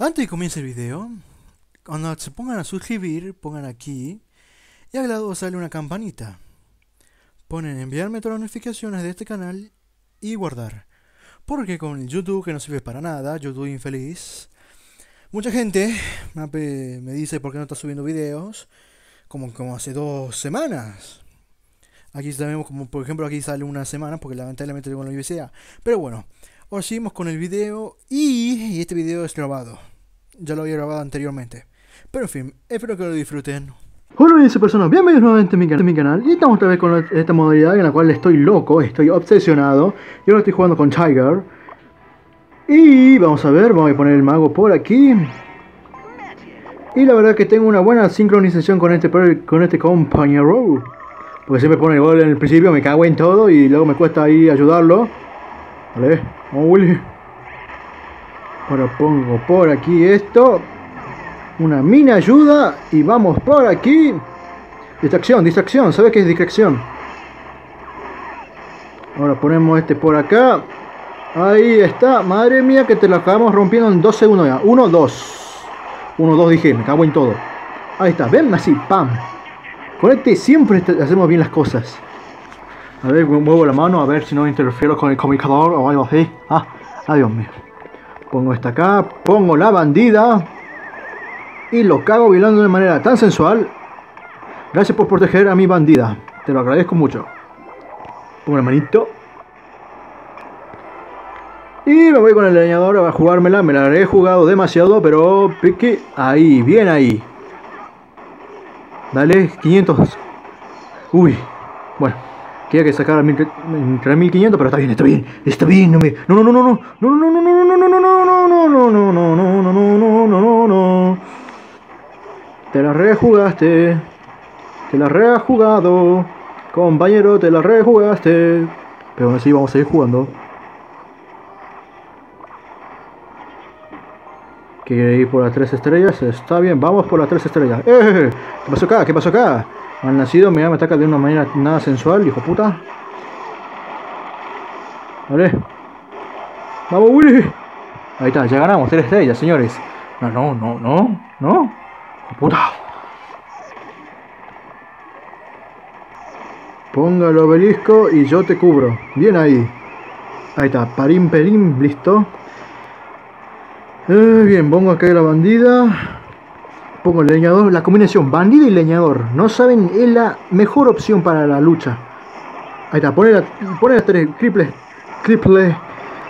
Antes de que comience el video, cuando se pongan a suscribir, pongan aquí y al lado sale una campanita. Ponen enviarme todas las notificaciones de este canal y guardar. Porque con el YouTube, que no sirve para nada, YouTube infeliz, mucha gente me dice por qué no está subiendo videos, como hace 2 semanas. Aquí sabemos, como por ejemplo aquí sale una semana, porque lamentablemente tengo en la universidad. Pero bueno, ahora seguimos con el video y este video es grabado. Ya lo había grabado anteriormente. Pero en fin, espero que lo disfruten. Hola, bien, personas, bienvenidos nuevamente a mi canal. Y estamos otra vez con esta modalidad en la cual estoy loco, estoy obsesionado. Yo ahora estoy jugando con Tiger. Y vamos a ver, vamos a poner el mago por aquí. Y la verdad que tengo una buena sincronización con este compañero. Porque siempre pone el gol en el principio, me cago en todo y luego me cuesta ahí ayudarlo. Vale, vamos Willy. Ahora pongo por aquí esto. Una mini ayuda y vamos por aquí. Distracción, ¿sabes qué es distracción? Ahora ponemos este por acá. Ahí está, madre mía que te lo acabamos rompiendo en 2 segundos ya. 1, 2. 1, 2 dije, me cago en todo. Ahí está, ven así, pam. Con este siempre hacemos bien las cosas. A ver, muevo la mano a ver si no interfiero con el comunicador o algo así. Dios mío. Pongo esta acá, pongo la bandida. Y lo cago bailando de manera tan sensual. Gracias por proteger a mi bandida. Te lo agradezco mucho. Pongo la manito. Y me voy con el leñador a jugármela. Me la he jugado demasiado, pero pique. Ahí, bien ahí. Dale, 500. Uy, bueno. Quería que sacara 1500, pero está bien, no me. No. Te la rejugaste. Te la rejugado. Compañero, te la rejugaste. Pero aún así vamos a seguir jugando. ¿Quiere ir por las 3 estrellas? Está bien, vamos por las 3 estrellas. ¿Qué pasó acá? ¿Qué pasó acá? Mal nacido, me ataca de una manera nada sensual, hijo puta. Vale. Vamos, Willy. Ahí está, ya ganamos 3 estrellas, señores. No. Hijo puta. Ponga el obelisco y yo te cubro. Bien ahí. Ahí está, parín, perín, listo. Bien, pongo acá la bandida. Pongo el leñador, la combinación bandida y leñador. No saben, es la mejor opción para la lucha. Ahí está, pone las 3, triple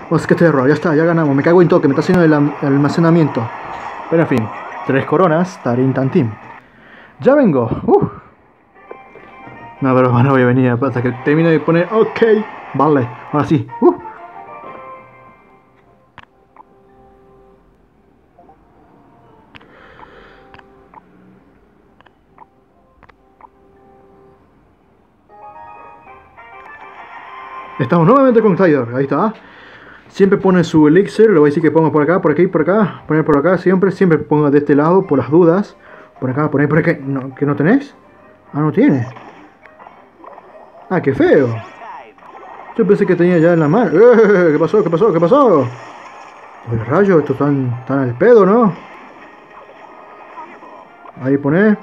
mosquetero. Ya está, ya ganamos. Me cago en todo, que me está haciendo el almacenamiento. Pero en fin, 3 coronas, tarín tantín. Ya vengo. No, pero no voy a venir hasta que termine de poner. Ok, vale, ahora sí. Estamos nuevamente con Tiger, ahí está. Siempre pone su elixir, le voy a decir que ponga por acá, por aquí, por acá. Poner por acá, siempre pongo de este lado, por las dudas. Por acá, poner por acá. No, ¿que no tenés? Ah, no tiene. Ah, qué feo. Yo pensé que tenía ya en la mano. ¿Qué pasó? Oye, rayo, esto tan al pedo, ¿no? Ahí pone.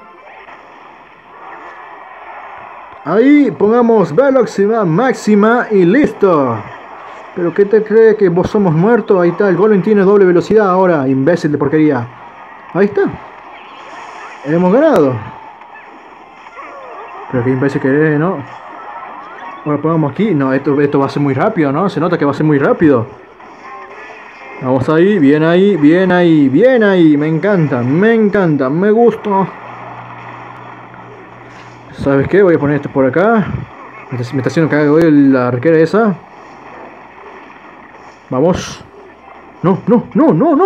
Ahí pongamos velocidad máxima y listo. ¿Pero qué te cree que vos somos muertos? Ahí está, el golem tiene doble velocidad ahora, imbécil de porquería. Ahí está. Hemos ganado. Pero qué imbécil que eres, ¿no? Ahora pongamos aquí. No, esto va a ser muy rápido, ¿no? Se nota que va a ser muy rápido. Vamos ahí, bien ahí. Me encanta, me gusta. ¿Sabes qué? Voy a poner esto por acá. Me está haciendo cagar hoy la arquera esa. Vamos. No.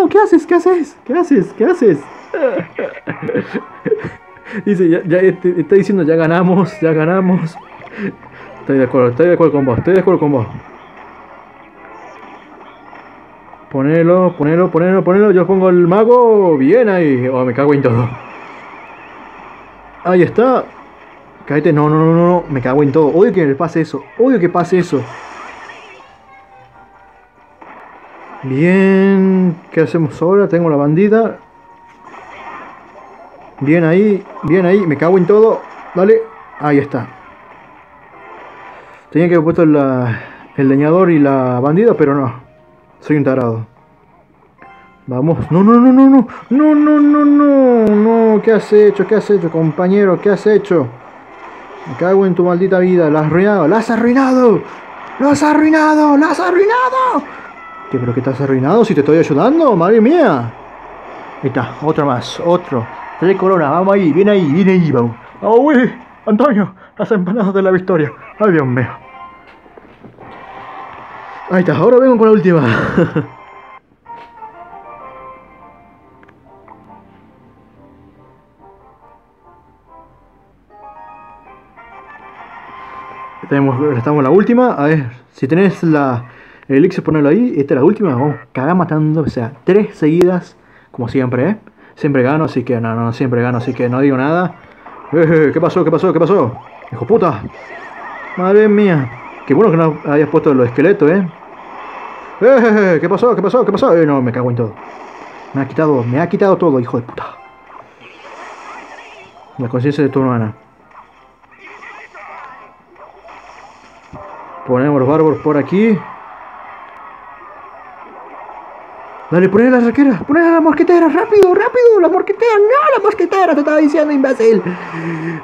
¿Qué haces? Dice, ya está diciendo, ya ganamos. Estoy de acuerdo con vos. Ponelo. Yo pongo el mago. Bien ahí. Oh, me cago en todo. Ahí está. Cállate, no, me cago en todo. Odio que pase eso. Bien, ¿qué hacemos ahora? Tengo la bandida. Bien ahí, me cago en todo. Dale, ahí está. Tenía que haber puesto el leñador y la bandida, pero no. Soy un tarado. Vamos. No, no, no, no, no. No, no, no, no. No, ¿qué has hecho? ¿Qué has hecho, compañero? ¿Qué has hecho? Me cago en tu maldita vida. La has arruinado. ¡La has arruinado! ¡Lo has arruinado! ¡La has arruinado! ¿Qué, pero qué te has arruinado si te estoy ayudando? ¡Madre mía! Ahí está, otro más, otro. 3 coronas, vamos ahí, viene ahí, vamos. ¡Oh, uy! Antonio, las empanadas de la victoria. ¡Ay, Dios mío! Ahí está, ahora vengo con la última. Estamos en la última. A ver, si tenés el elixir, ponelo ahí. Esta es la última. Vamos a cagar matando. O sea, 3 seguidas. Como siempre, ¿eh? Siempre gano, así que no, siempre gano, así que no digo nada. ¿Qué pasó? ¿Qué pasó? ¿Qué pasó? ¡Hijo puta! Madre mía. Qué bueno que no hayas puesto los esqueletos, ¿eh? ¿Qué pasó? ¿Qué pasó? ¿Qué pasó? No, me cago en todo. Me ha quitado todo, hijo de puta. La conciencia de tu hermana. Ponemos los bárbaros por aquí. Dale, poné las arqueras, poné las mosqueteras, rápido, rápido, las mosqueteras, no, las mosqueteras, te estaba diciendo, imbécil.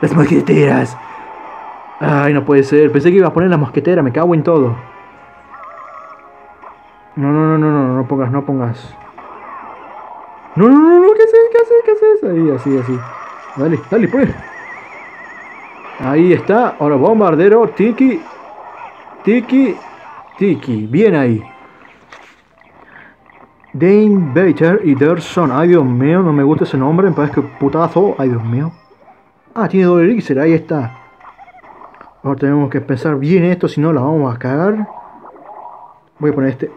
Las mosqueteras. Ay, no puede ser, pensé que iba a poner las mosqueteras, me cago en todo. No pongas, no pongas. No, ¿qué haces? Ahí, así. Dale, pues. Ahí está, ahora bombardero, tiki, bien ahí. Dane Bater y Derson. Ay, Dios mío, no me gusta ese nombre, me parece que putazo. Ay, Dios mío. Ah, tiene doble elixir, ahí está. Ahora tenemos que pensar bien esto, si no la vamos a cagar. Voy a poner este.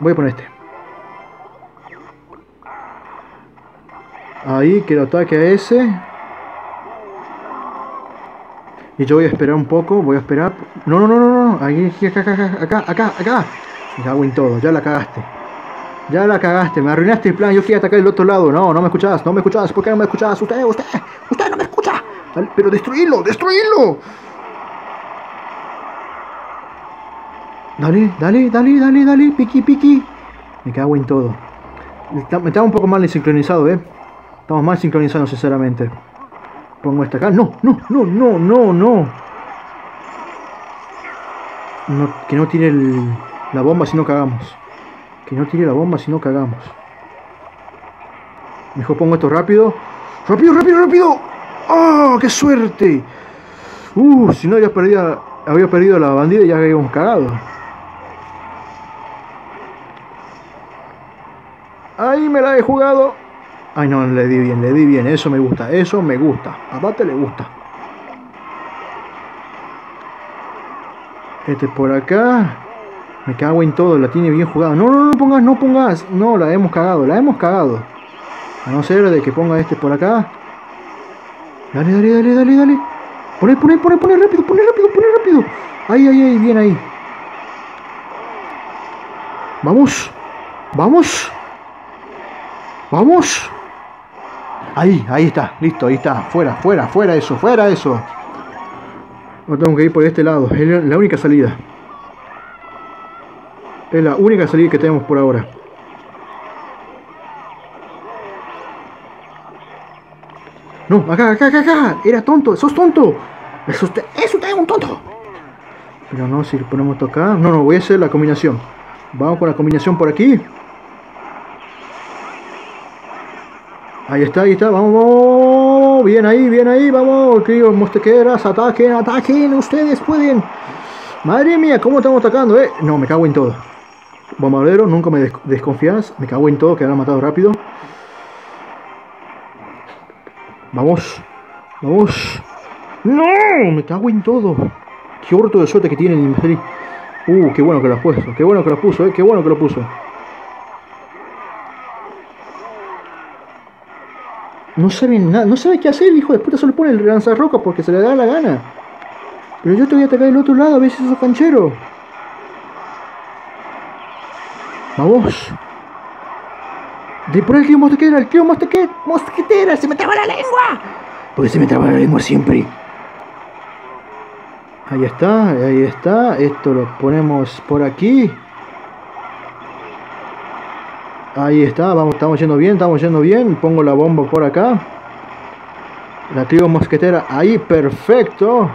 Ahí, que lo ataque a ese. Y yo voy a esperar un poco, No. Ahí, acá. Me cago en todo, ya la cagaste, me arruinaste el plan, yo quería atacar el otro lado. No me escuchás, ¿por qué no me escuchás? Usted no me escucha. Dale, pero destruílo. Dale, piqui. Me cago en todo. Estaba un poco mal sincronizado, Estamos mal sincronizados, sinceramente. Pongo esta acá. No. Que no tire la bomba si no cagamos. Mejor pongo esto rápido. ¡Rápido! ¡Oh, qué suerte! Si no había perdido la bandida y ya habíamos cagado. Ahí me la he jugado. Ay, no, le di bien. Eso me gusta. Aparte le gusta. Este por acá. Me cago en todo, la tiene bien jugada. No pongas. No, la hemos cagado. A no ser de que ponga este por acá. Dale. Poné rápido. Ahí, bien ahí. Vamos. Ahí está, listo, ahí está. Fuera eso. No tengo que ir por este lado, es la única salida. Es la única salida que tenemos por ahora. No, acá. Era tonto, sos tonto. Eso usted es un tonto. Pero no, si le ponemos esto acá. No, voy a hacer la combinación. Vamos con la combinación por aquí. Ahí está, vamos. Bien ahí, vamos. Queridos mosqueteras, ataquen. Ustedes pueden. Madre mía, ¿cómo estamos atacando, No, me cago en todo. Bombardero, nunca me desconfías. Me cago en todo, que habrán matado rápido. Vamos. ¡No! Me cago en todo. Qué orto de suerte que tiene el infeliz. Qué bueno que lo puso. Qué bueno que lo puso. No sabe nada, no sabe qué hacer, hijo de puta, solo pone el lanzarrocas porque se le da la gana. Pero yo te voy a atacar del otro lado, a ver si sos canchero. Vamos. De por el tío mosquetera, se me traba la lengua. Porque se me traba la lengua siempre. Ahí está. Esto lo ponemos por aquí. Ahí está, vamos, estamos yendo bien. Pongo la bomba por acá. La tribu mosquetera, ahí, perfecto.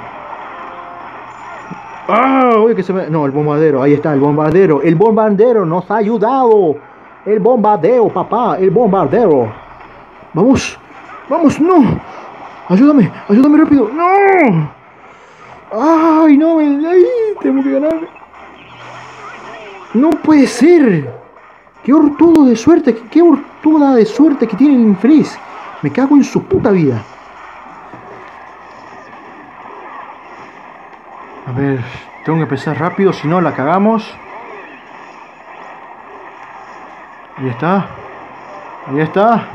¡Ah! Uy, que se me... No, el bombardero, ahí está, el bombardero. El bombardero nos ha ayudado. El bombardeo, papá, el bombardero. Vamos, no. Ayúdame rápido. No. Ay, no, ay, tengo que ganar. No puede ser. Qué hortudo de suerte, qué hortuda de suerte que tiene el infeliz. Me cago en su puta vida. A ver, tengo que empezar rápido, si no la cagamos. Ahí está. Ahí está,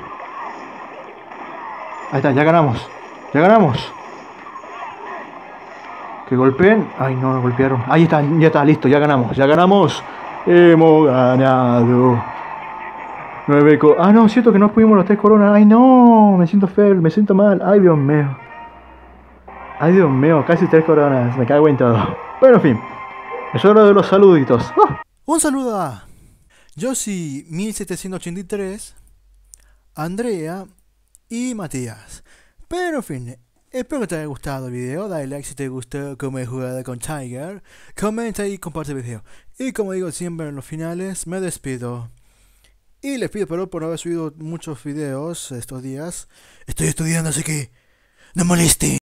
ya ganamos. Que golpeen. Ay, no golpearon. Ahí está, ya está, listo, ya ganamos. Hemos ganado. 9 Ah, no, es cierto que no pudimos los 3 coronas. Ay, no, me siento feo, me siento mal. Ay, Dios mío, casi 3 coronas. Me cago en todo. Bueno, en fin. Es hora de los saluditos. ¡Ah! Un saludo a Josie 1783, Andrea y Matías. Pero en fin, espero que te haya gustado el video. Dale like si te gustó cómo he jugado con Tiger. Comenta y comparte el video. Y como digo siempre en los finales, me despido. Y les pido perdón por no haber subido muchos videos estos días. Estoy estudiando, así que no moleste.